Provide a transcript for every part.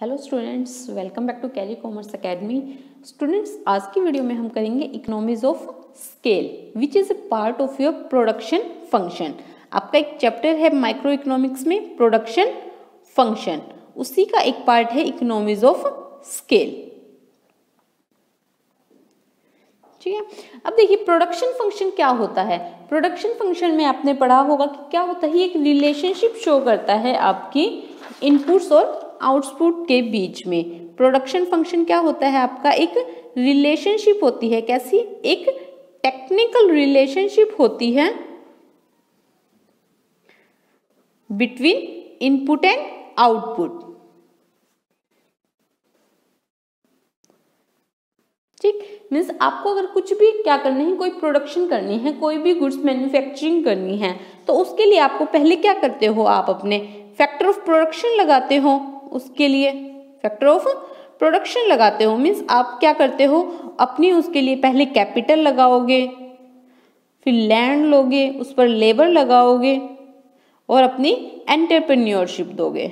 Hello students, welcome back to Carry Commerce Academy. Students, आज की video में हम करेंगे economies of scale which is a part of your production function. आपका एक चैप्टर है माइक्रो इकोनॉमिक्स में प्रोडक्शन फंक्शन, उसी का एक पार्ट है इकोनॉमीज ऑफ स्केल। ठीक है, अब देखिए प्रोडक्शन फंक्शन क्या होता है। प्रोडक्शन फंक्शन में आपने पढ़ा होगा कि क्या होता है, एक रिलेशनशिप शो करता है आपकी इनपुट्स और आउटपुट के बीच में। प्रोडक्शन फंक्शन क्या होता है, आपका एक रिलेशनशिप होती है। कैसी? एक टेक्निकल रिलेशनशिप होती है बिटवीन इनपुट एंड आउटपुट। ठीक, मीन्स आपको अगर कुछ भी क्या करना है, कोई प्रोडक्शन करनी है, कोई भी गुड्स मैन्युफैक्चरिंग करनी है, तो उसके लिए आपको पहले क्या करते हो, आप अपने फैक्टर ऑफ प्रोडक्शन लगाते हो। उसके लिए फैक्टर ऑफ प्रोडक्शन लगाते हो मीन्स आप क्या करते हो, अपनी उसके लिए पहले कैपिटल लगाओगे, फिर लैंड लोगे, उस पर लेबर लगाओगे और अपनी एंटरप्रेन्योरशिप दोगे।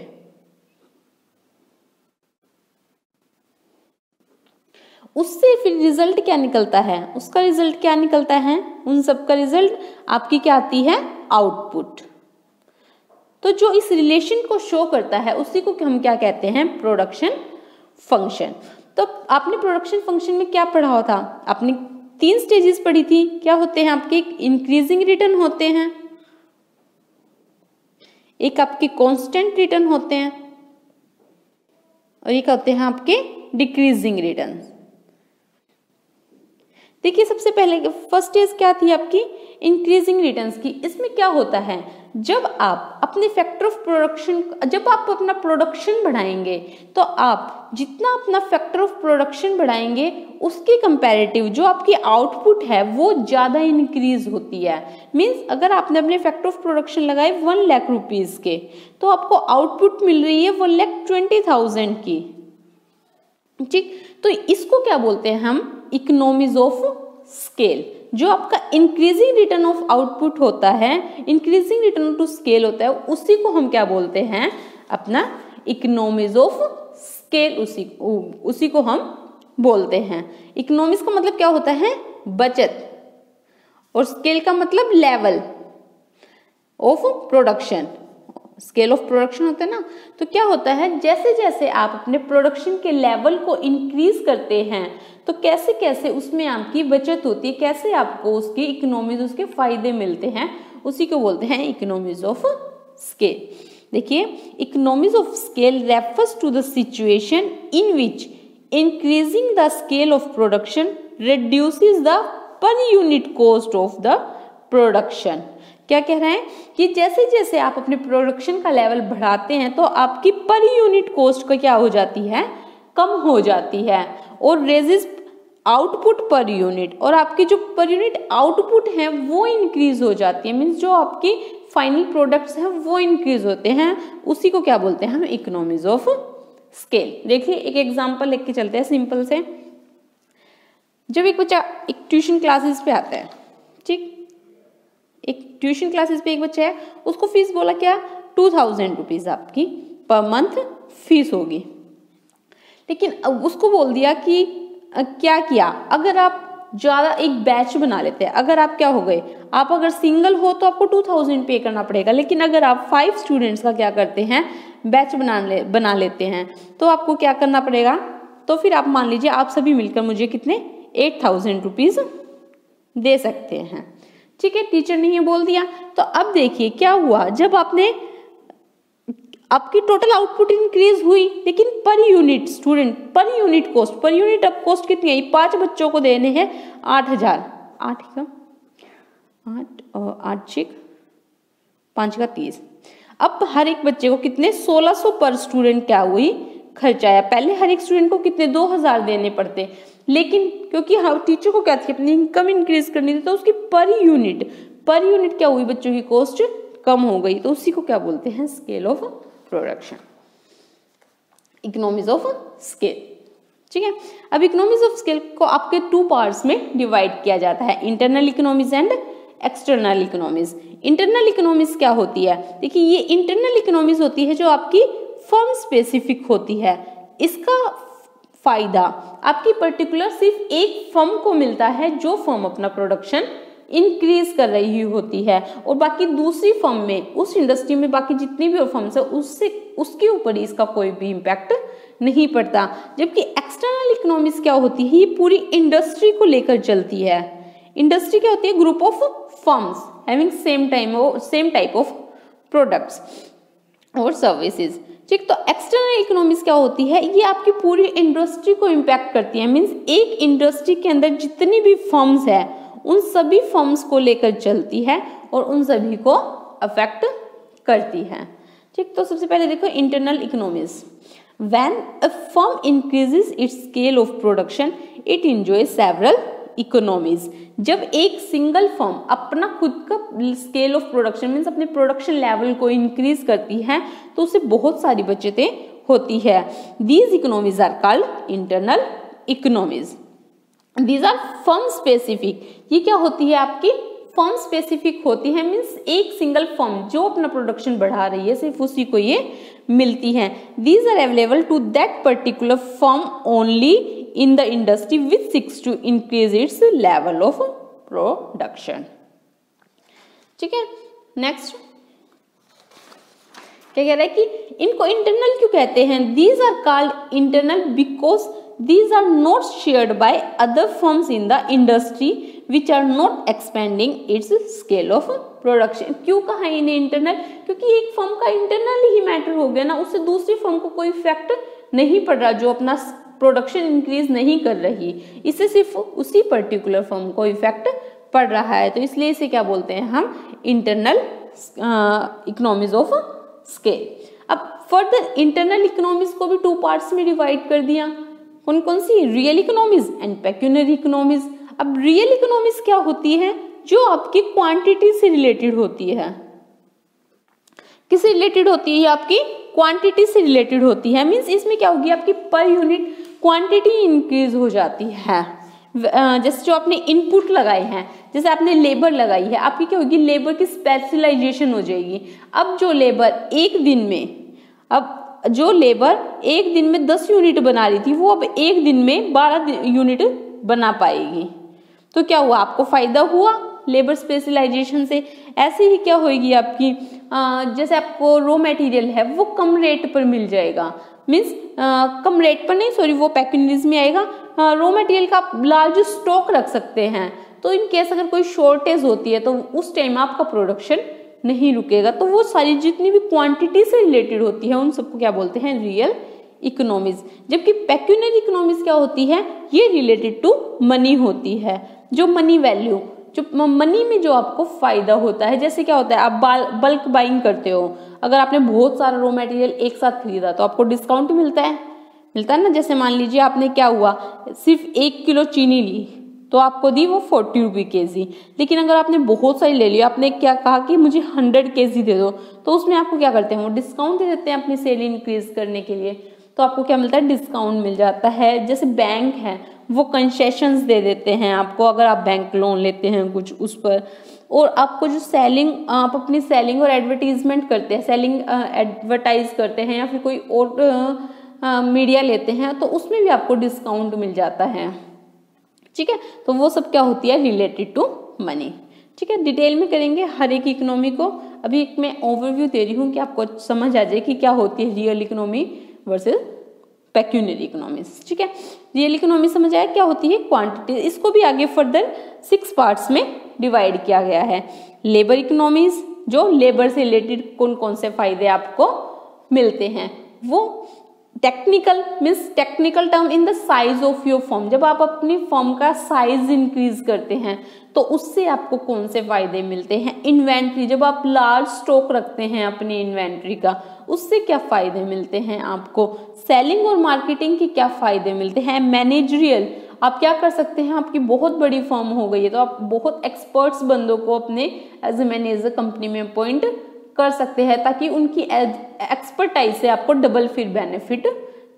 उससे फिर रिजल्ट क्या निकलता है, उसका रिजल्ट क्या निकलता है, उन सब का रिजल्ट आपकी क्या आती है, आउटपुट। तो जो इस रिलेशन को शो करता है उसी को हम क्या कहते हैं, प्रोडक्शन फंक्शन। तो आपने प्रोडक्शन फंक्शन में क्या पढ़ा था, आपने 3 स्टेजेस पढ़ी थी। क्या होते हैं आपके, इंक्रीजिंग रिटर्न होते हैं, एक आपके कांस्टेंट रिटर्न होते हैं और एक होते हैं आपके डिक्रीजिंग रिटर्न। देखिए सबसे पहले फर्स्ट स्टेज क्या थी आपकी, इंक्रीजिंग रिटर्न्स की। इसमें क्या होता है, जब आप अपने फैक्टर ऑफ प्रोडक्शन, जब आप अपना प्रोडक्शन बढ़ाएंगे तो आप जितना अपना फैक्टर ऑफ प्रोडक्शन बढ़ाएंगे उसके कंपैरेटिव जो आपकी आउटपुट है वो ज्यादा इंक्रीज होती है। मींस अगर आपने अपने फैक्टर ऑफ प्रोडक्शन लगाए 1 लाख रुपीज के, तो आपको आउटपुट मिल रही है 1,20,000 की। ठीक, तो इसको क्या बोलते हैं हम, इकोनॉमीज ऑफ स्केल। जो आपका इंक्रीजिंग रिटर्न ऑफ आउटपुट होता है, इंक्रीजिंग रिटर्न टू स्केल होता है, उसी को हम क्या बोलते हैं, अपना इकोनॉमीज ऑफ स्केल, उसी को हम बोलते हैं। इकोनॉमीज का मतलब क्या होता है, बचत, और स्केल का मतलब level of production. Scale of production होता है ना, तो क्या होता है, जैसे जैसे आप अपने प्रोडक्शन के लेवल को इंक्रीज करते हैं तो कैसे कैसे उसमें आपकी बचत होती है, कैसे आपको उसकी इकोनॉमीज, उसके फायदे मिलते हैं, उसी को बोलते हैं इकोनॉमीज ऑफ स्केल। देखिए, economies of scale refers to the situation in which increasing the scale of production reduces the per unit cost of the production. क्या कह रहे हैं कि जैसे जैसे आप अपने प्रोडक्शन का लेवल बढ़ाते हैं तो आपकी पर यूनिट कॉस्ट का क्या हो जाती है, कम हो जाती है, और रेजिस आउटपुट पर यूनिट, और आपकी जो पर यूनिट आउटपुट है वो इंक्रीज हो जाती है। मीन्स जो आपकी फाइनल प्रोडक्ट्स हैं वो इंक्रीज होते हैं, उसी को क्या बोलते हैं हम, इकोनॉमीज ऑफ स्केल। देखिए एक एग्जांपल लेके चलते हैं सिंपल से। जब एक बच्चा एक ट्यूशन क्लासेस पे आता है, ठीक, एक ट्यूशन क्लासेस पे एक बच्चा है, उसको फीस बोला क्या, 2000 रुपीज आपकी पर मंथ फीस होगी। लेकिन उसको बोल दिया कि क्या किया, अगर आप ज्यादा एक बैच बना लेते हैं, अगर आप क्या हो गए, आप अगर सिंगल हो तो आपको 2000 पे करना पड़ेगा, लेकिन अगर आप 5 स्टूडेंट्स का क्या करते हैं, बैच बना लेते हैं, तो आपको क्या करना पड़ेगा, तो फिर आप मान लीजिए आप सभी मिलकर मुझे कितने 8000 रुपीज दे सकते हैं। ठीक है, टीचर ने ये बोल दिया। तो अब देखिए क्या हुआ, जब आपने आपकी टोटल आउटपुट इंक्रीज हुई, लेकिन पर यूनिट स्टूडेंट, पर यूनिट कॉस्ट, पर यूनिट अब कॉस्ट कितनी आई, 5 बच्चों को देने हैं 8000, 8 का 8 और 8 6 5 का 30। अब हर एक बच्चे को कितने 1600 पर स्टूडेंट क्या हुई, खर्चा आया। पहले हर एक स्टूडेंट को कितने 2000 देने पड़ते, लेकिन क्योंकि हाँ टीचर को क्या थी, अपनी इनकम इंक्रीज करनी थी, तो उसकी पर यूनिट क्या हुई, बच्चों की कॉस्ट कम हो गई, तो उसी को क्या बोलते हैं, scale of production, economies of scale. ठीक है, अब इकोनॉमीज ऑफ स्केल को आपके 2 पार्ट्स में डिवाइड किया जाता है, internal economies and external economies. Internal economies क्या होती है, देखिए ये इंटरनल इकोनॉमीज होती है जो आपकी फर्म स्पेसिफिक होती है। इसका फायदा आपकी पर्टिकुलर सिर्फ एक फर्म को मिलता है जो फर्म अपना प्रोडक्शन इंक्रीज कर रही होती है, और बाकी दूसरी फर्म में, उस इंडस्ट्री में बाकी जितनी भी फर्म्स है उससे उसके ऊपर इसका कोई भी इम्पैक्ट नहीं पड़ता। जबकि एक्सटर्नल इकोनॉमिक्स क्या होती है, ये पूरी इंडस्ट्री को लेकर चलती है। इंडस्ट्री क्या होती है, group of firms having same type of products और सर्विसेज। ठीक, तो एक्सटर्नल इकोनॉमिक्स क्या होती है, ये आपकी पूरी इंडस्ट्री को इम्पैक्ट करती है। मींस एक इंडस्ट्री के अंदर जितनी भी फर्म्स है उन सभी फर्म्स को लेकर चलती है और उन सभी को अफेक्ट करती है। ठीक, तो सबसे पहले देखो internal economics. When a firm increases its scale of production it enjoys several economies. जब एक सिंगल फर्म अपना खुद का स्केल ऑफ प्रोडक्शन मीन्स अपने प्रोडक्शन लेवल को इंक्रीज करती है तो उसे बहुत सारी बचतें होती है। These economies are called internal economies. These are firm specific. ये क्या होती है, आपकी फर्म स्पेसिफिक होती है। मीन्स एक सिंगल फर्म जो अपना प्रोडक्शन बढ़ा रही है सिर्फ उसी को ये मिलती है। These are available to that particular firm only in the industry which seeks to increase its level of production। ठीक है, नेक्स्ट क्या कह रहा है कि इनको इंटरनल क्यों कहते हैं। These are called internal because these are not shared by other firms in the industry which are not expanding its scale of production। क्यों कहा इन्हें इंटरनल, क्योंकि एक फर्म का इंटरनल ही मैटर हो गया ना, उससे दूसरी फर्म को कोई इफेक्ट नहीं पड़ रहा जो अपना प्रोडक्शन इंक्रीज नहीं कर रही, इससे सिर्फ उसी पर्टिकुलर फर्म को इफेक्ट पड़ रहा है। तो इसलिए इसे क्या बोलते हैं हम, इंटरनल इकोनॉमीज ऑफ स्केल। अब फर्दर इंटरनल इकोनॉमीज को भी 2 पार्ट्स में डिवाइड कर दिया। कौन कौन सी, real economies and pecuniary economies. अब रियल इकोनॉमीज क्या होती है, जो आपकी क्वांटिटी से रिलेटेड होती है। किससे रिलेटेड होती है, आपकी क्वांटिटी से रिलेटेड होती है। मींस इसमें क्या होगी, आपकी पर यूनिट क्वांटिटी इंक्रीज हो जाती है। जैसे जो आपने इनपुट लगाए हैं, जैसे आपने लेबर लगाई है, आपकी क्या होगी, लेबर की स्पेशलाइजेशन हो जाएगी। अब जो लेबर एक दिन में 10 यूनिट बना रही थी वो अब एक दिन में 12 यूनिट बना पाएगी। तो क्या हुआ, आपको फायदा हुआ लेबर स्पेशलाइजेशन से। ऐसे ही क्या होगी आपकी, जैसे आपको रॉ मटेरियल है वो कम रेट पर मिल जाएगा। मीन्स कम रेट पर नहीं, सॉरी, वो पैकेजिंग में आएगा। रॉ मटेरियल का आप लार्ज स्टॉक रख सकते हैं, तो इन केस अगर कोई शॉर्टेज होती है तो उस टाइम आपका प्रोडक्शन नहीं रुकेगा। तो वो सारी जितनी भी क्वांटिटी से रिलेटेड होती है उन सबको क्या बोलते हैं, रियल इकोनॉमीज। जबकि पेक्यूनरी इकोनॉमीज क्या होती है, ये रिलेटेड टू मनी होती है। जो मनी वैल्यू, जो मनी में जो आपको फायदा होता है, जैसे क्या होता है, आप बल्क बाइंग करते हो, अगर आपने बहुत सारा रॉ मटेरियल एक साथ खरीदा तो आपको डिस्काउंट मिलता है ना। जैसे मान लीजिए आपने क्या हुआ, सिर्फ 1 किलो चीनी ली तो आपको दी वो 40 रुपये केजी। लेकिन अगर आपने बहुत सारी ले लिया, आपने क्या कहा कि मुझे 100 केजी दे दो, तो उसमें आपको क्या करते हैं, वो डिस्काउंट दे देते हैं अपनी सेल इंक्रीज करने के लिए। तो आपको क्या मिलता है, डिस्काउंट मिल जाता है। जैसे बैंक है वो कंसेशंस दे देते हैं आपको, अगर आप बैंक लोन लेते हैं कुछ उस पर। और आपको जो सेलिंग, आप अपनी सेलिंग और एडवर्टीजमेंट करते हैं, सेलिंग एडवर्टाइज करते हैं या फिर कोई और मीडिया लेते हैं, तो उसमें भी आपको डिस्काउंट मिल जाता है। ठीक है, तो वो सब क्या होती है, रिलेटेड टू मनी। ठीक है, डिटेल में करेंगे हर एक इकोनॉमी को। अभी एक मैं ओवरव्यू दे रही हूँ कि आपको समझ आ जाए कि क्या होती है real economy versus pecuniary economies. ठीक है, रियल इकोनॉमी समझ आया क्या होती है, क्वांटिटी। इसको भी आगे फर्दर 6 पार्ट्स में डिवाइड किया गया है। लेबर इकोनॉमीज, जो लेबर से रिलेटेड कौन कौन से फायदे आपको मिलते हैं। वो technical means technical term in the size of your firm. जब आप अपनी फर्म का साइज इंक्रीज करते हैं तो उससे आपको कौन से फायदे मिलते हैं। इन्वेंट्री, जब आप लार्ज स्टॉक रखते हैं अपनी इन्वेंट्री का, उससे क्या फायदे मिलते हैं आपको। सेलिंग और मार्केटिंग के क्या फायदे मिलते हैं। मैनेजरियल, आप क्या कर सकते हैं, आपकी बहुत बड़ी फर्म हो गई है तो आप बहुत एक्सपर्ट्स बंदों को अपने एज ए मैनेजर कंपनी में अपॉइंट कर सकते हैं, ताकि उनकी एक्सपर्टाइज से आपको डबल फिर बेनिफिट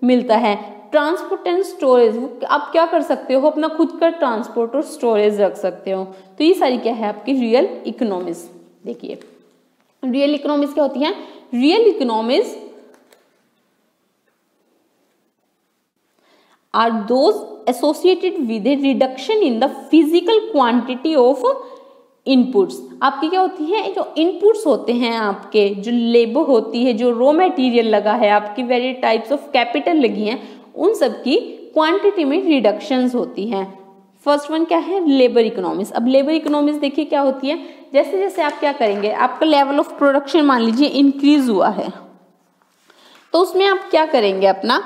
मिलता है। ट्रांसपोर्ट एंड स्टोरेज, आप क्या कर सकते हो, अपना खुद का ट्रांसपोर्ट और स्टोरेज रख सकते हो। तो ये सारी क्या है आपकी रियल इकोनॉमीज। देखिए रियल इकोनॉमीज क्या होती है, real economies are those associated with a reduction in the physical quantity of inputs. आपकी क्या होती है, जो इनपुट्स होते हैं आपके, जो लेबर होती है, जो रॉ मटेरियल लगा है, आपकी वेरी टाइप्स ऑफ कैपिटल लगी हैं, उन सब की क्वांटिटी में रिडक्शंस होती हैं। फर्स्ट वन क्या है, लेबर इकोनॉमिक्स। अब लेबर इकोनॉमिक्स देखिए क्या होती है, जैसे जैसे आप क्या करेंगे, आपका लेवल ऑफ प्रोडक्शन मान लीजिए इंक्रीज हुआ है, तो उसमें आप क्या करेंगे, अपना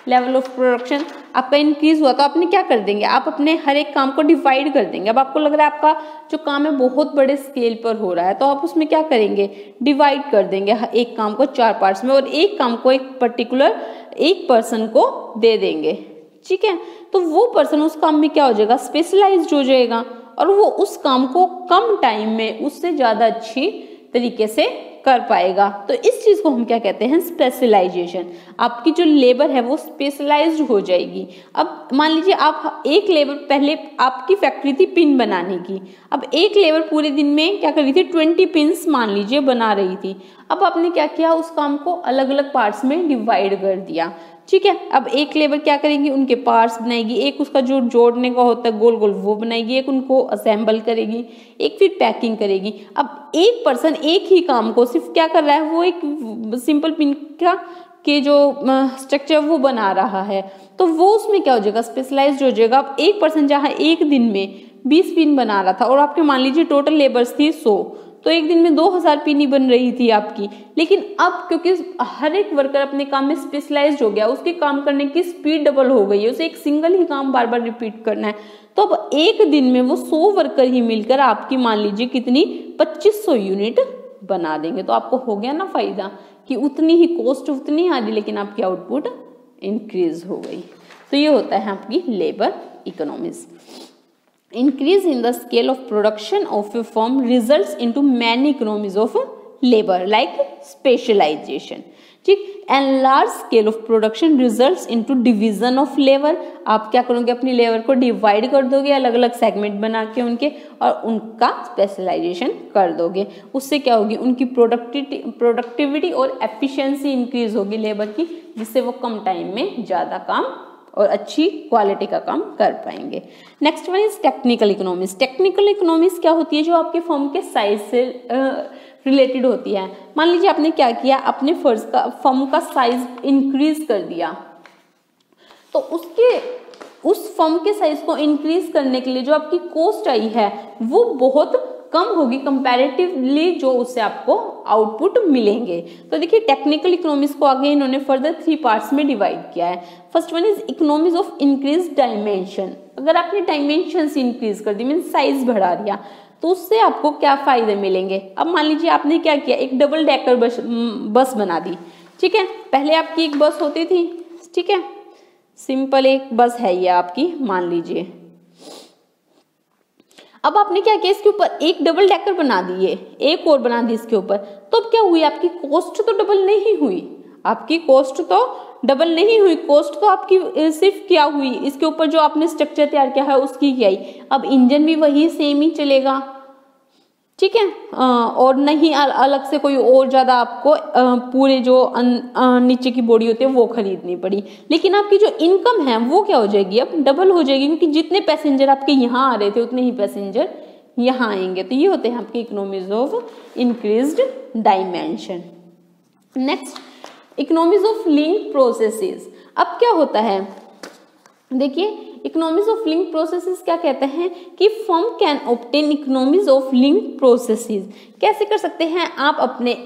लेवल ऑफ प्रोडक्शन आपका इंक्रीज हुआ तो आपने क्या कर देंगे, आप अपने हर एक काम को डिवाइड कर देंगे। अब आपको लग रहा है आपका जो काम है बहुत बड़े स्केल पर हो रहा है, तो आप उसमें क्या करेंगे, डिवाइड कर देंगे एक काम को 4 पार्ट्स में, और एक काम को एक पर्टिकुलर एक पर्सन को दे देंगे। ठीक है, तो वो पर्सन उस काम में क्या हो जाएगा, स्पेशलाइज्ड हो जाएगा, और वो उस काम को कम टाइम में उससे ज्यादा अच्छी तरीके से कर पाएगा। तो इस चीज को हम क्या कहते हैं, स्पेशलाइजेशन। आपकी जो लेबर है वो स्पेशलाइज्ड हो जाएगी। अब मान लीजिए आप एक लेबर, पहले आपकी फैक्ट्री थी पिन बनाने की, अब एक लेबर पूरे दिन में क्या कर रही थी, 20 पिन्स मान लीजिए बना रही थी। अब आपने क्या किया, उस काम को अलग अलग पार्ट्स में डिवाइड कर दिया। ठीक है, अब एक लेबर क्या करेगी, उनके पार्ट्स बनाएगी, एक उसका जो जोड़ने का होता है गोल गोल वो बनाएगी, एक उनको असेंबल करेगी, एक फिर पैकिंग करेगी। अब एक पर्सन एक ही काम को सिर्फ क्या कर रहा है, वो एक सिंपल पिन का के जो स्ट्रक्चर वो बना रहा है, तो वो उसमें क्या हो जाएगा, स्पेशलाइज्ड हो जाएगा। अब एक पर्सन जहाँ एक दिन में 20 पिन बना रहा था, और आपके मान लीजिए टोटल लेबर्स थी 100, तो एक दिन में 2000 पिन ही बन रही थी आपकी। लेकिन अब क्योंकि हर एक वर्कर अपने काम में स्पेशलाइज्ड हो गया, उसके काम करने की स्पीड डबल हो गई है, उसे एक सिंगल ही काम बार बार रिपीट करना है, तो अब एक दिन में वो 100 वर्कर ही मिलकर आपकी मान लीजिए कितनी 2500 यूनिट बना देंगे। तो आपको हो गया ना फायदा कि उतनी ही कॉस्ट उतनी आ रही, लेकिन आपकी आउटपुट इंक्रीज हो गई। तो ये होता है आपकी labour economics. Increase in the scale of production of a firm results into many economies of labor like specialization. ठीक, and large scale of production results into division of labor. आप क्या करोगे, अपनी लेबर को डिवाइड कर दोगे अलग अलग सेगमेंट बना के उनके, और उनका स्पेशलाइजेशन कर दोगे। उससे क्या होगी, उनकी प्रोडक्टिविटी और एफिशिएंसी इंक्रीज होगी लेबर की, जिससे वो कम टाइम में ज्यादा काम और अच्छी क्वालिटी का काम कर पाएंगे। Next one is technical economics. Technical economics क्या होती है, जो आपके फर्म के साइज से रिलेटेड होती है। मान लीजिए आपने क्या किया, अपने फर्म का साइज इंक्रीज कर दिया, तो उस फर्म के साइज को इंक्रीज करने के लिए जो आपकी कॉस्ट आई है वो बहुत कम होगी कंपैरेटिवली, जो उससे आपको आउटपुट मिलेंगे। तो देखिए टेक्निकल इकोनॉमिक्स को आगे इन्होंने फर्दर 3 पार्ट्स में डिवाइड किया है। First one is economics of increase dimension. अगर आपने डायमेंशन इंक्रीज कर दी, मीन साइज बढ़ा दिया, तो उससे आपको क्या फायदे मिलेंगे। अब मान लीजिए आपने क्या किया, एक डबल डेकर बस बना दी। ठीक है, पहले आपकी एक बस होती थी, ठीक है, सिंपल एक बस है ये आपकी, मान लीजिए। अब आपने क्या किया, इसके ऊपर एक डबल डेकर बना दिए, एक और बना दी इसके ऊपर, तो अब क्या हुई, आपकी कॉस्ट तो डबल नहीं हुई, आपकी कॉस्ट तो डबल नहीं हुई, कॉस्ट तो आपकी सिर्फ क्या हुई, इसके ऊपर जो आपने स्ट्रक्चर तैयार किया है उसकी क्या आई। अब इंजन भी वही सेम ही चलेगा, ठीक है, और नहीं अलग से कोई और ज्यादा आपको पूरे जो नीचे की बॉडी होती है वो खरीदनी पड़ी। लेकिन आपकी जो इनकम है वो क्या हो जाएगी, अब डबल हो जाएगी, क्योंकि जितने पैसेंजर आपके यहाँ आ रहे थे उतने ही पैसेंजर यहाँ आएंगे। तो ये होते हैं आपके economies of increased dimension. Next, economies of link processes. अब क्या होता है, देखिए इकोनॉमीज ऑफ लिंक प्रोसेसेस क्या कहते हैं कि firm can obtain economies of link processes. कैसे कर सकते हैं आप, अपने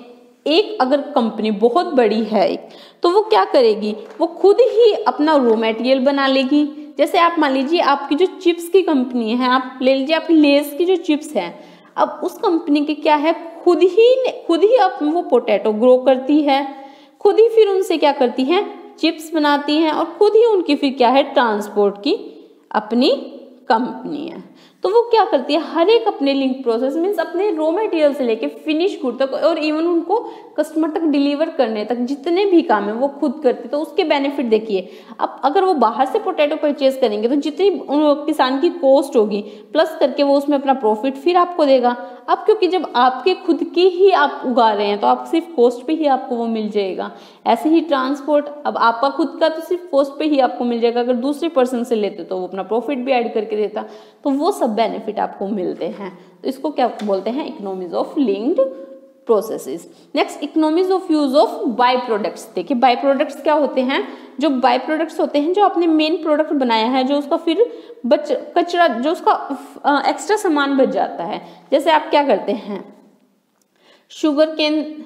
एक अगर कंपनी बहुत बड़ी है तो वो क्या करेगी, वो खुद ही अपना रॉ मटेरियल बना लेगी। जैसे आप मान लीजिए आपकी जो चिप्स की कंपनी है, आप ले लीजिए आपकी लेस की जो चिप्स है, अब उस कंपनी की क्या है, खुद ही अब वो पोटैटो ग्रो करती है, खुद ही फिर उनसे क्या करती है, चिप्स बनाती हैं, और खुद ही उनकी फिर क्या है, ट्रांसपोर्ट की अपनी कंपनी है। तो वो क्या करती है, हर एक अपने लिंक प्रोसेस मीन्स अपने रॉ मटेरियल से लेके फिनिश गुड तक और इवन उनको कस्टमर तक डिलीवर करने तक जितने भी काम है वो खुद करती है। तो उसके बेनिफिट देखिए, अब अगर वो बाहर से पोटैटो परचेज करेंगे तो जितनी किसान की कॉस्ट होगी प्लस करके वो उसमें अपना प्रॉफिट फिर आपको देगा। अब क्योंकि जब आपके खुद की ही आप उगा रहे हैं तो आप सिर्फ कॉस्ट पे ही आपको वो मिल जाएगा। ऐसे ही ट्रांसपोर्ट, अब आपका खुद का तो सिर्फ कॉस्ट पे ही आपको मिल जाएगा, अगर दूसरे पर्सन से लेते तो वो अपना प्रॉफिट भी ऐड करके देता, तो वो सब बेनिफिट आपको मिलते हैं। तो इसको क्या बोलते हैं, economies of linked processes. Next, economies of use of by products. देखिए बाय प्रोडक्ट्स क्या होते हैं, जो बाय प्रोडक्ट्स होते हैं जो आपने मेन प्रोडक्ट बनाया है, जो उसका फिर कचरा, जो उसका एक्स्ट्रा सामान बच जाता है। जैसे आप क्या करते हैं, शुगर केन,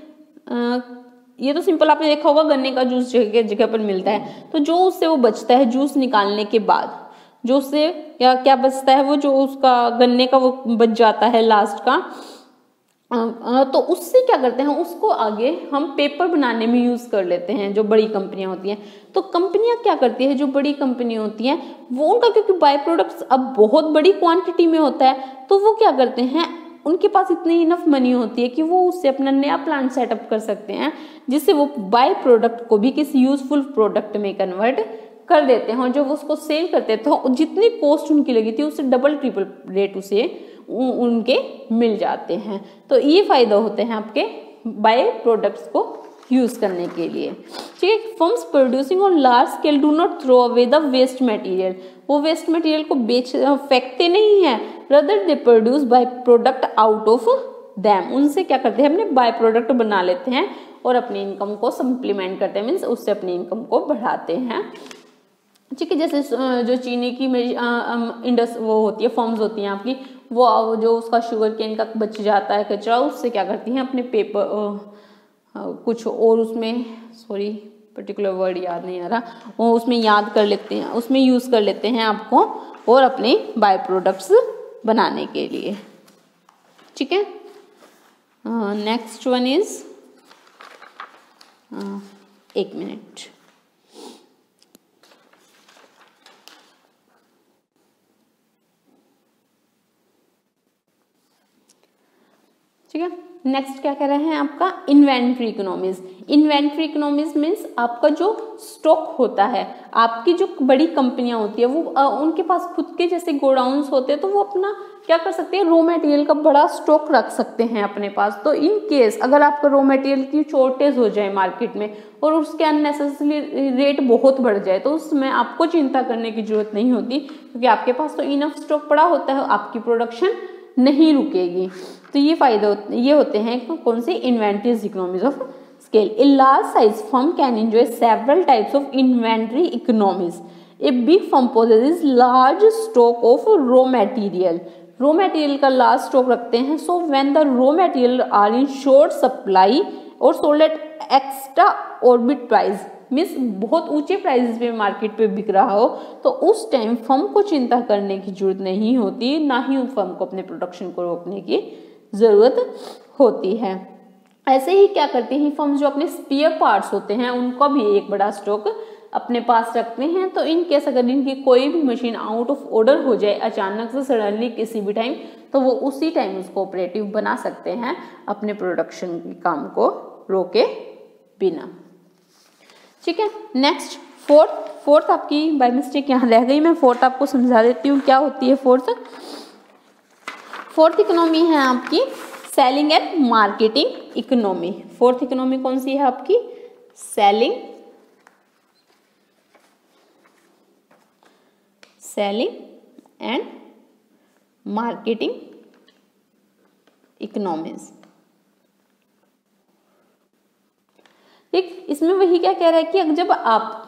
ये तो सिंपल आपने देखा होगा, गन्ने का जूस जगह जगह पर मिलता है, तो जो उससे वो बचता है जूस निकालने के बाद, जो उससे या क्या बचता है, वो जो उसका गन्ने का वो बच जाता है लास्ट का, तो उससे क्या करते हैं, उसको आगे हम पेपर बनाने में यूज कर लेते हैं। जो बड़ी कंपनियां होती हैं, तो कंपनियां क्या करती है, जो बड़ी कंपनी होती हैं वो उनका क्योंकि बाय प्रोडक्ट्स अब बहुत बड़ी क्वांटिटी में होता है, तो वो क्या करते हैं, उनके पास इतनी इनफ मनी होती है कि वो उससे अपना नया प्लांट सेटअप कर सकते हैं, जिससे वो बाय प्रोडक्ट को भी किसी यूजफुल प्रोडक्ट में कन्वर्ट कर देते हैं, और जब उसको सेल करते हैं तो जितनी कॉस्ट उनकी लगी थी उससे डबल ट्रिपल रेट उसे उनके मिल जाते हैं। तो ये फायदा होते हैं आपके बाय प्रोडक्ट्स को यूज करने के लिए। ठीक है, firms producing on large scale do not throw away the waste material. वो वेस्ट मटेरियल को फेंकते नहीं है, rather they produce by product out of them. उनसे क्या करते हैं, अपने बाय प्रोडक्ट बना लेते हैं और अपनी इनकम को सप्लीमेंट करते हैं, मीन्स उससे अपनी इनकम को बढ़ाते हैं। ठीक है, जैसे जो चीनी की वो होती है, फर्म्स होती हैं आपकी, वो जो उसका शुगर केन का बच जाता है कचरा, उससे क्या करती हैं, अपने पेपर कुछ और उसमें, सॉरी पर्टिकुलर वर्ड याद नहीं आ रहा, वो उसमें याद कर लेते हैं, उसमें यूज कर लेते हैं आपको और अपने बाय प्रोडक्ट्स बनाने के लिए। ठीक है, नेक्स्ट वन इज, एक मिनट, ठीक है। नेक्स्ट क्या कह रहे हैं, आपका inventory economies. Inventory economies means आपका जो स्टॉक होता है, आपकी जो बड़ी कंपनियां होती है वो उनके पास खुद के जैसे गोडाउन्स होते हैं, तो वो अपना क्या कर सकते हैं, रॉ मटेरियल का बड़ा स्टॉक रख सकते हैं अपने पास। तो इन केस अगर आपका रॉ मटेरियल की शॉर्टेज हो जाए मार्केट में और उसके अननेसेसरी रेट बहुत बढ़ जाए, तो उसमें आपको चिंता करने की जरूरत नहीं होती, क्योंकि आपके पास तो इनफ स्टॉक पड़ा होता है, आपकी प्रोडक्शन नहीं रुकेगी। तो ये फायदे ये होते हैं कौन से, inventories economies of scale. A large size firm can enjoy several types of inventory economies. A big firm possesses large stock of raw material. Raw material का लार्ज स्टॉक रखते हैं, so when the raw material are in short supply or sold at extra orbit price, means बहुत ऊंचे price पे market पे बिक रहा हो, तो उस टाइम फर्म को चिंता करने की जरूरत नहीं होती, ना ही उन फर्म को अपने प्रोडक्शन को रोकने की जरूरत होती है। ऐसे ही क्या करते हैं फर्म, जो अपने स्पेयर पार्ट्स होते हैं उनका भी एक बड़ा स्टॉक अपने पास रखते हैं। तो इन केस अगर इनकी कोई भी मशीन आउट ऑफ ऑर्डर हो जाए अचानक से, सडनली किसी भी टाइम, तो वो उसी टाइम उसको ऑपरेटिव बना सकते हैं अपने प्रोडक्शन के काम को रोके बिना। ठीक है, नेक्स्ट फोर्थ आपकी बाय मिस्टेक यहाँ रह गई, मैं फोर्थ आपको समझा देती हूँ क्या होती है। फोर्थ इकोनॉमी है आपकी selling and marketing economy. Fourth economy कौन सी है आपकी, सेलिंग एंड मार्केटिंग इकोनॉमीज। ठीक, इसमें वही क्या कह रहा है कि जब आप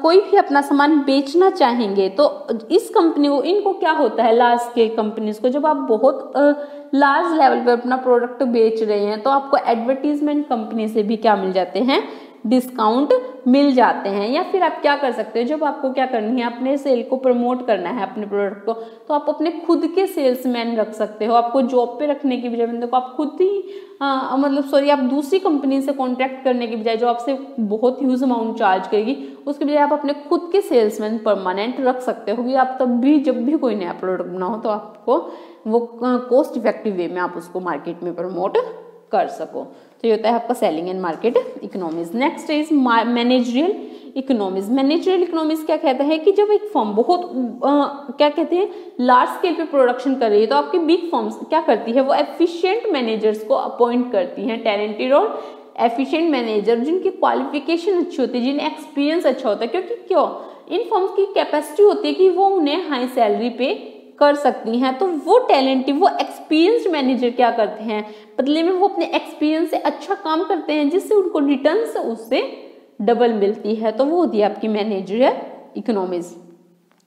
कोई भी अपना सामान बेचना चाहेंगे, तो इस कंपनी को, इनको क्या होता है, लार्ज स्केल कंपनीज को, जब आप बहुत लार्ज लेवल पे अपना प्रोडक्ट बेच रहे हैं, तो आपको एडवर्टीजमेंट कंपनी से भी क्या मिल जाते हैं, डिस्काउंट मिल जाते हैं। या फिर आप क्या कर सकते हो, जब आपको क्या करनी है, अपने सेल को प्रमोट करना है अपने प्रोडक्ट को, तो आप अपने खुद के सेल्समैन रख सकते हो। आपको जॉब पे रखने की बजाय तो आप खुद ही आप दूसरी कंपनी से कॉन्ट्रैक्ट करने की बजाय, जो आपसे बहुत ह्यूज अमाउंट चार्ज करेगी, उसके बजाय आप अपने खुद के सेल्समैन परमानेंट रख सकते हो कि आप तब भी जब भी कोई नया प्रोडक्ट बनाओ तो आपको वो कॉस्ट इफेक्टिव वे में आप उसको मार्केट में प्रमोट कर सको। तो ये होता है आपका selling and market economies. Next is managerial economies. Managerial economies क्या कहता है कि जब एक फर्म बहुत क्या कहते हैं लार्ज स्केल पे प्रोडक्शन कर रही है तो आपकी बिग फर्म्स क्या करती है, वो एफिशिएंट मैनेजर्स को अपॉइंट करती हैं, टैलेंटेड और एफिशिएंट मैनेजर जिनकी क्वालिफिकेशन अच्छी होती है, जिन्हें एक्सपीरियंस अच्छा होता है। क्योंकि क्यों, इन फर्म्स की कैपेसिटी होती है कि वो उन्हें हाई सैलरी पे कर सकती हैं, तो वो टैलेंटेड वो एक्सपीरियंस्ड मैनेजर क्या करते हैं, बदले में वो अपने एक्सपीरियंस से अच्छा काम करते हैं जिससे उनको रिटर्न्स उससे डबल मिलती है। तो वो होती है आपकी managerial economies.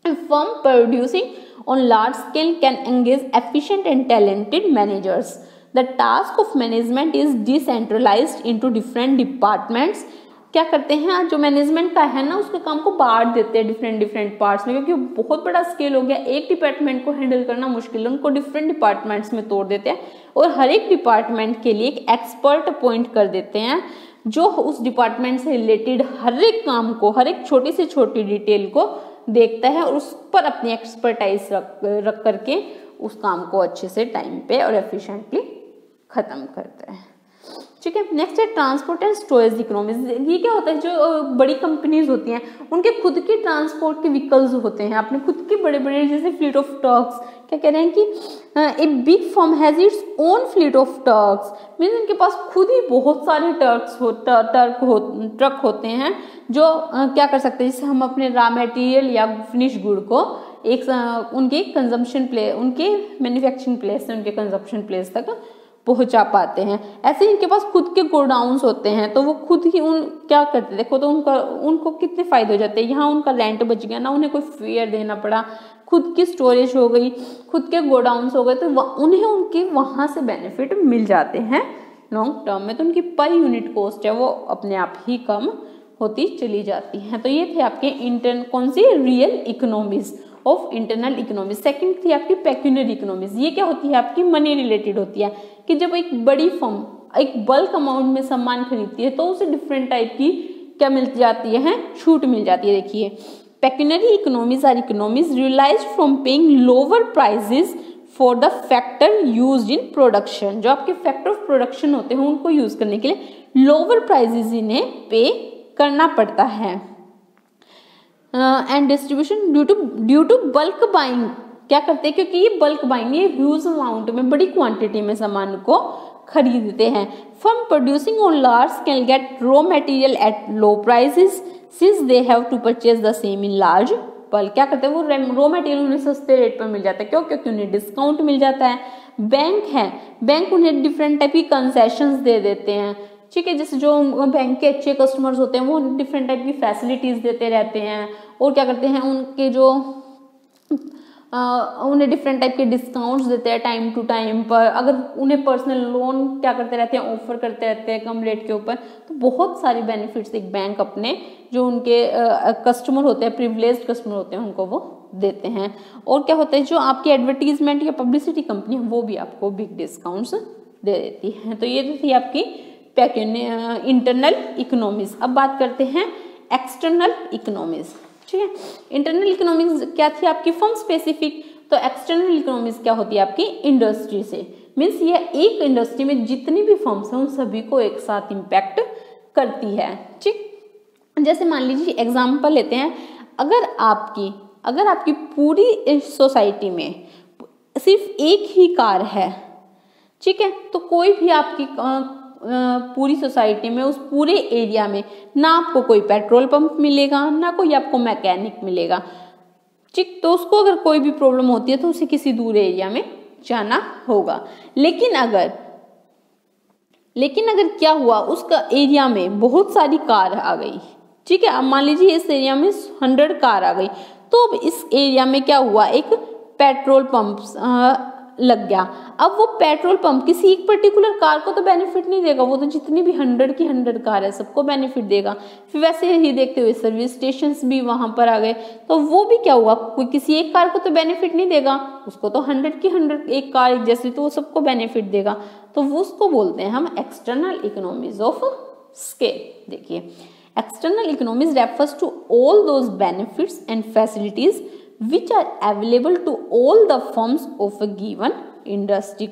Firm producing on large scale can engage efficient and talented managers. The task of management is decentralized into different departments. क्या करते हैं, जो मैनेजमेंट का है ना उसके काम को बांट देते हैं डिफरेंट पार्ट्स में, क्योंकि बहुत बड़ा स्केल हो गया, एक डिपार्टमेंट को हैंडल करना मुश्किल है, उनको डिफरेंट डिपार्टमेंट्स में तोड़ देते हैं और हर एक डिपार्टमेंट के लिए एक एक्सपर्ट अपॉइंट कर देते हैं जो उस डिपार्टमेंट से रिलेटेड हर एक काम को, हर एक छोटी से छोटी डिटेल को देखता है और उस पर अपनी एक्सपर्टाइज रख करके उस काम को अच्छे से टाइम पे और एफिशिएंटली खत्म करता है। ठीक है, नेक्स्ट है ट्रांसपोर्ट एंड स्टोरेज इकोनॉमीज। ये क्या होता है, जो बड़ी कंपनीज होती हैं उनके खुद के ट्रांसपोर्ट के व्हीकल्स होते हैं, अपने खुद के बड़े बड़े जैसे फ्लीट ऑफ ट्रक्स। क्या कह रहे हैं कि ए big firm has its own fleet of trucks, means इनके पास खुद ही बहुत सारे ट्रक होते हैं जो क्या कर सकते हैं, जिससे हम अपने रॉ मटेरियल या फिनिश गुड को एक उनके कंजम्पशन प्लेस, उनके मैन्युफैक्चरिंग प्लेस से उनके कंजम्पशन प्लेस तक पहुंचा पाते हैं। ऐसे इनके पास खुद के गोडाउन्स होते हैं तो वो खुद ही उन क्या करते हैं, देखो तो उनको कितने फायदे हो जाते हैं। यहाँ उनका रेंट बच गया ना, उन्हें कोई फेयर देना पड़ा, खुद की स्टोरेज हो गई, खुद के गोडाउन्स हो गए, तो उन्हें उनके वहां से बेनिफिट मिल जाते हैं लॉन्ग टर्म में। तो उनकी पर यूनिट कॉस्ट है वो अपने आप ही कम होती चली जाती है। तो ये थे आपके कौन सी real economies of internal economies. Second थी आपकी पेक्यूनियरी इकोनॉमीज। ये क्या होती है, आपकी मनी रिलेटेड होती है कि जब एक बड़ी फर्म एक बल्क अमाउंट में सामान खरीदती है तो उसे डिफरेंट टाइप की क्या मिल जाती है, छूट मिल जाती है। देखिए, pecuniary economies are economies realised from paying lower prices for the factor used in production. जो आपके फैक्टर ऑफ प्रोडक्शन होते हैं उनको यूज करने के लिए लोअर प्राइसेस इन्हें पे करना पड़ता है। And distribution due to bulk buying. क्या करते हैं, क्योंकि ये बल्क बाइंग, ये ह्यूज अमाउंट में बड़ी क्वांटिटी में सामान को खरीदते हैं। Firm producing on large scale get raw material at low prices since they have to purchase the same in large bulk. क्या करते हैं, वो रॉ मटेरियल उन्हें सस्ते रेट पर मिल जाता है। क्यों, क्योंकि उन्हें डिस्काउंट मिल जाता है। बैंक है, बैंक उन्हें डिफरेंट टाइप की कंसेशंस दे देते हैं। ठीक है, जैसे जो बैंक के अच्छे कस्टमर्स होते हैं वो डिफरेंट टाइप की फैसिलिटीज देते रहते हैं और क्या करते हैं, उनके जो उन्हें डिफरेंट टाइप के डिस्काउंट्स देते हैं टाइम टू टाइम पर। अगर उन्हें पर्सनल लोन क्या करते रहते हैं, ऑफर करते रहते हैं कम रेट के ऊपर। तो बहुत सारी बेनिफिट्स एक बैंक अपने जो उनके कस्टमर होते हैं, प्रिविलेज्ड कस्टमर होते हैं, उनको वो देते हैं। और क्या होता है, जो आपकी एडवर्टीजमेंट या पब्लिसिटी कंपनी है वो भी आपको बिग डिस्काउंट्स दे देती है। तो ये तो थी आपकी इंटरनल इकोनॉमीज। अब बात करते हैं एक्सटर्नल इकोनॉमीज। ठीक है, इंटरनल इकोनॉमिक्स क्या थी आपकी फर्म स्पेसिफिक, तो एक्सटर्नल इकोनॉमिक्स क्या होती है आपकी इंडस्ट्री से। मीन्स ये एक इंडस्ट्री में जितनी भी फर्म्स हैं उन सभी को एक साथ इम्पैक्ट करती है। ठीक, जैसे मान लीजिए एग्जांपल लेते हैं, अगर आपकी पूरी सोसाइटी में सिर्फ एक ही कार है, ठीक है, तो कोई भी आपकी पूरी सोसाइटी में उस पूरे एरिया में ना आपको कोई पेट्रोल पंप मिलेगा ना कोई आपको मैकेनिक मिलेगा। ठीक, तो उसको अगर कोई भी प्रॉब्लम होती है तो उसे किसी दूर एरिया में जाना होगा। लेकिन अगर क्या हुआ, उसका एरिया में बहुत सारी कार आ गई। ठीक है, अब मान लीजिए इस एरिया में 100 कार आ गई, तो अब इस एरिया में क्या हुआ, एक पेट्रोल पंप लग गया। अब वो पेट्रोल पंप किसी एक पर्टिकुलर कार को तो बेनिफिट नहीं देगा, वो तो जितनी भी 100 की 100 कार है सबको बेनिफिट देगा। फिर वैसे ही देखते हुए सर्विस स्टेशंस भी वहां पर आ गए, तो वो भी क्या हुआ, कोई किसी एक कार को तो बेनिफिट नहीं देगा, उसको तो 100 की 100 एक कार एक जैसी, तो वो सबको बेनिफिट देगा। तो वो उसको बोलते हैं हम एक्सटर्नल इकोनॉमीज ऑफ स्केल। देखिए, External economies refers to all those benefits and facilities which are available to all the firms of a given industry.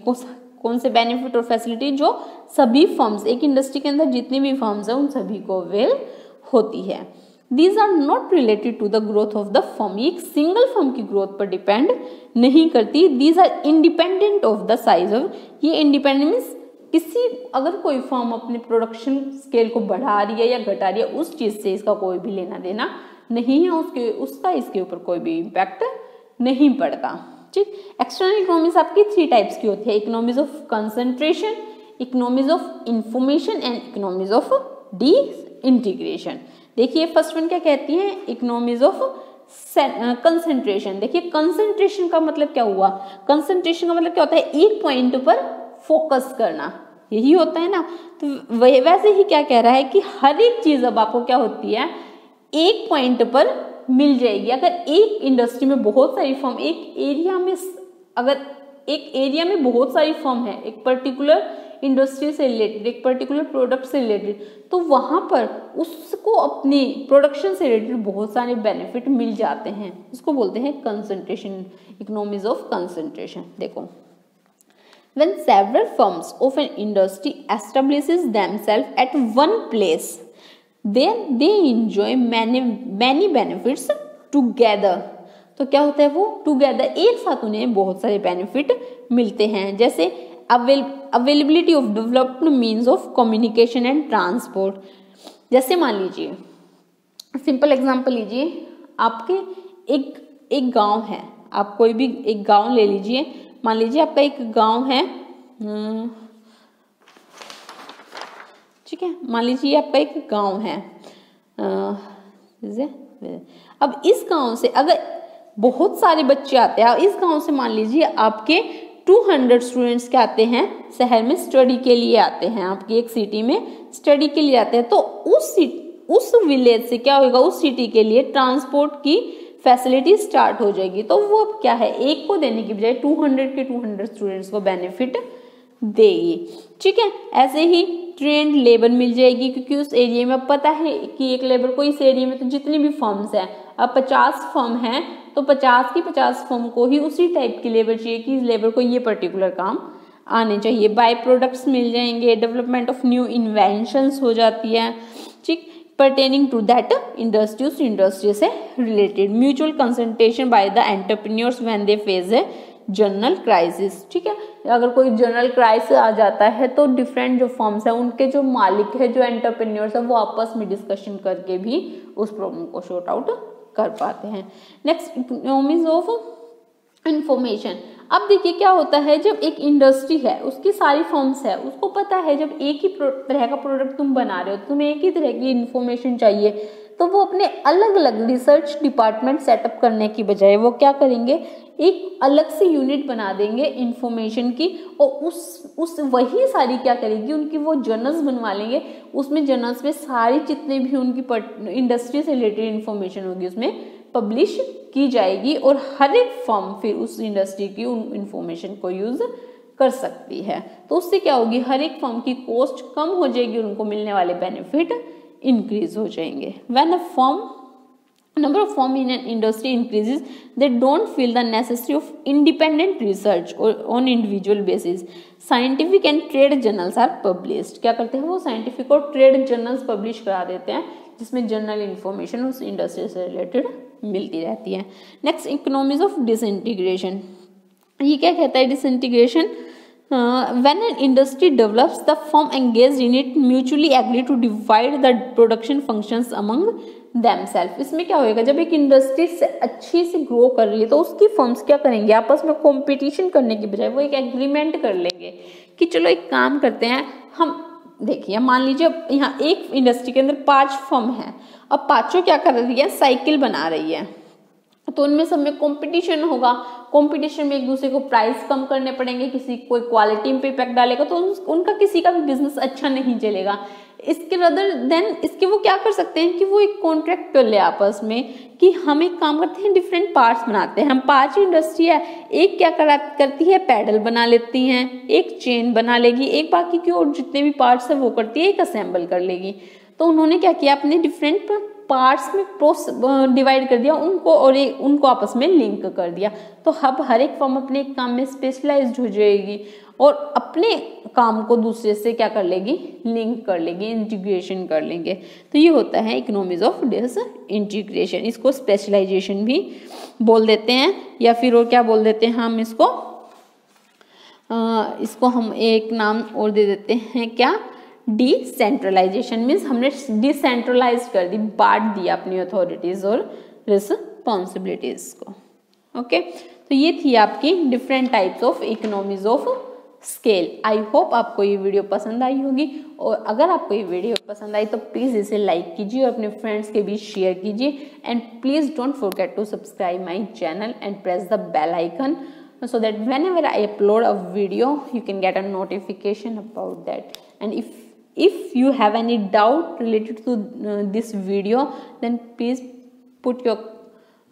कौन से बेनिफिट और फैसिलिटी जो सभी फर्म्स, एक इंडस्ट्री के अंदर जितनी भी फर्म्स हैं उन सभी को अवेल होती है. These are not related to the growth of the firm. ये एक सिंगल फर्म की ग्रोथ पर डिपेंड नहीं करती. These are independent of the size of. ये इंडिपेंडेंट मीन्स किसी, अगर कोई फर्म अपने प्रोडक्शन स्केल को बढ़ा रही है या घटा रही है उस चीज से इसका कोई भी लेना देना नहीं है, उसका इसके ऊपर कोई भी इम्पैक्ट नहीं पड़ता. ठीक. एक्सटर्नल इकोनॉमीज आपकी 3 टाइप्स की होती है. Economies of concentration, economies of information and economies of D integration. देखिए फर्स्ट वन क्या कहती है, इकोनॉमीज ऑफ कंसंट्रेशन. देखिए कंसंट्रेशन का मतलब क्या हुआ, कंसंट्रेशन का मतलब क्या होता है, एक पॉइंट पर फोकस करना, यही होता है ना. तो वैसे ही क्या कह रहा है कि हर एक चीज अब आपको क्या होती है, एक पॉइंट पर मिल जाएगी. अगर एक इंडस्ट्री में बहुत सारी फर्म, एक एरिया में, अगर एक एरिया में बहुत सारी फर्म है एक पर्टिकुलर इंडस्ट्री से रिलेटेड, एक पर्टिकुलर प्रोडक्ट से रिलेटेड, तो वहां पर उसको अपनी प्रोडक्शन से रिलेटेड बहुत सारे बेनिफिट मिल जाते हैं. इसको बोलते हैं कंसंट्रेशन, इकोनॉमीज ऑफ कंसंट्रेशन. देखो, when several firms of an industry establishes themselves at one place, then they enjoy many benefits together. तो क्या होता है वो टुगेदर, एक साथ उन्हें बहुत सारे बेनिफिट मिलते हैं. जैसे availability of developed means of communication and transport. जैसे मान लीजिए, सिंपल एग्जांपल लीजिए, आपके एक गांव है, आप कोई भी एक गांव ले लीजिए. मान लीजिए आपका एक गांव है, ठीक है, मान लीजिए आपका एक गांव है. अब इस गांव से अगर बहुत सारे बच्चे आते हैं, इस गांव से मान लीजिए आपके 200 स्टूडेंट्स क्या आते हैं, शहर में स्टडी के लिए आते हैं, आपकी एक सिटी में स्टडी के लिए आते हैं. तो उस विलेज से क्या होगा, उस सिटी के लिए ट्रांसपोर्ट की फैसिलिटी स्टार्ट हो जाएगी. तो वो अब क्या है, एक को देने की बजाय 200 के 200 स्टूडेंट्स को बेनिफिट देगी. ठीक है. ऐसे ही ट्रेंड लेबर मिल जाएगी, क्योंकि उस एरिया में पता है कि एक लेबर को इस एरिया में तो जितनी भी फर्म्स है, अब 50 फर्म है तो 50 की 50 फर्म को ही उसी टाइप की लेबर चाहिए कि इस लेबर को ये पर्टिकुलर काम आने चाहिए. बाय प्रोडक्ट्स मिल जाएंगे, डेवलपमेंट ऑफ न्यू इन्वेंशंस हो जाती है. ठीक. pertaining to that industry, उस इंडस्ट्री से related. Mutual consultation by the entrepreneurs when they face a general crisis. ठीक है. अगर कोई जनरल क्राइसिस आ जाता है तो डिफरेंट जो फर्म्स है, उनके जो मालिक है, जो एंटरप्रेन्योर्स है, वो आपस में डिस्कशन करके भी उस प्रॉब्लम को सॉर्ट आउट कर पाते हैं. Next, economies of information. अब देखिए क्या होता है, जब एक इंडस्ट्री है, उसकी सारी फर्म्स है, उसको पता है जब एक ही तरह का प्रोडक्ट तुम बना रहे हो, तुम्हें एक ही तरह की इंफॉर्मेशन चाहिए, तो वो अपने अलग अलग रिसर्च डिपार्टमेंट सेटअप करने की बजाय वो क्या करेंगे, एक अलग से यूनिट बना देंगे इंफॉर्मेशन की, और उस वही सारी क्या करेगी, उनकी वो जर्नल्स बनवा लेंगे. उसमें जर्नल्स में सारी जितने भी उनकी इंडस्ट्री से रिलेटेड इंफॉर्मेशन होगी उसमें पब्लिश की जाएगी, और हर एक फर्म फिर उस इंडस्ट्री की उन इंफॉर्मेशन को यूज कर सकती है. तो उससे क्या होगी, हर एक फर्म की कॉस्ट कम हो जाएगी, उनको मिलने वाले बेनिफिट इंक्रीज हो जाएंगे. When a number of firm in an industry increases, they don't feel the necessity of independent research or on individual basis. Scientific and trade journals are published. क्या करते हैं वो, साइंटिफिक और ट्रेड जर्नल्स पब्लिश करा देते हैं, जिसमें general information उस इंडस्ट्री से रिलेटेड मिलती रहती है. Next, economies of disintegration. ये क्या कहता है disintegration? When an industry develops, the firm engaged in it mutually agree to divide the production functions among themselves. इसमें क्या होएगा, जब एक इंडस्ट्री से अच्छी से ग्रो कर रही है तो उसकी फर्म्स क्या करेंगे, आपस में कंपटीशन करने की बजाय वो एक एग्रीमेंट कर लेंगे कि चलो एक काम करते हैं हम. देखिए मान लीजिए यहाँ एक इंडस्ट्री के अंदर 5 फर्म है, अब पांचों क्या कर रही है, साइकिल बना रही है, तो उनमें सब में कंपटीशन होगा. कंपटीशन में एक दूसरे को प्राइस कम करने पड़ेंगे, किसी कोई क्वालिटी पे इम्पैक्ट डालेगा तो उनका किसी का भी बिजनेस अच्छा नहीं चलेगा. इसके रदर देन इसके वो क्या कर सकते हैं कि वो एक कॉन्ट्रैक्ट कर ले आपस में कि हम एक काम करते हैं, डिफरेंट पार्ट्स बनाते हैं. हम 5 इंडस्ट्री है, एक क्या करती है, पैडल बना लेती हैं, एक चेन बना लेगी, एक बाकी की और जितने भी पार्ट्स है वो करती है, एक असेंबल कर लेगी. तो उन्होंने क्या किया, अपने डिफरेंट पार्ट्स में डिवाइड कर दिया उनको और उनको आपस में लिंक कर दिया। तो अब हर एक फर्म अपने काम में स्पेशलाइज्ड हो जाएगी और अपने काम को दूसरे से क्या कर लेगी, लिंक कर लेगी, इंटीग्रेशन कर लेंगे। तो ये होता है इकोनॉमीज ऑफ डिसइंटीग्रेशन। इसको स्पेशलाइजेशन भी बोल देते हैं, या फिर और क्या बोल देते हैं हम इसको हम एक नाम और दे देते हैं, क्या, डिसेंट्रलाइजेशन। मीन्स हमने डिसेंट्रलाइज कर दी, बांट दिया अपनी अथॉरिटीज और रिस्पॉन्सिबिलिटीज को। ओके, तो ये थी आपकी different types of economies of scale. I hope आपको ये वीडियो पसंद आई होगी, और अगर आपको ये वीडियो पसंद आई तो प्लीज़ इसे लाइक कीजिए और अपने फ्रेंड्स के बीच शेयर कीजिए, and please don't forget to subscribe my channel and press the bell icon so that whenever I upload a video you can get a notification about that. And if you have any doubt related to this video, then please put your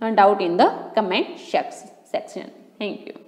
doubt in the comment section. Thank you.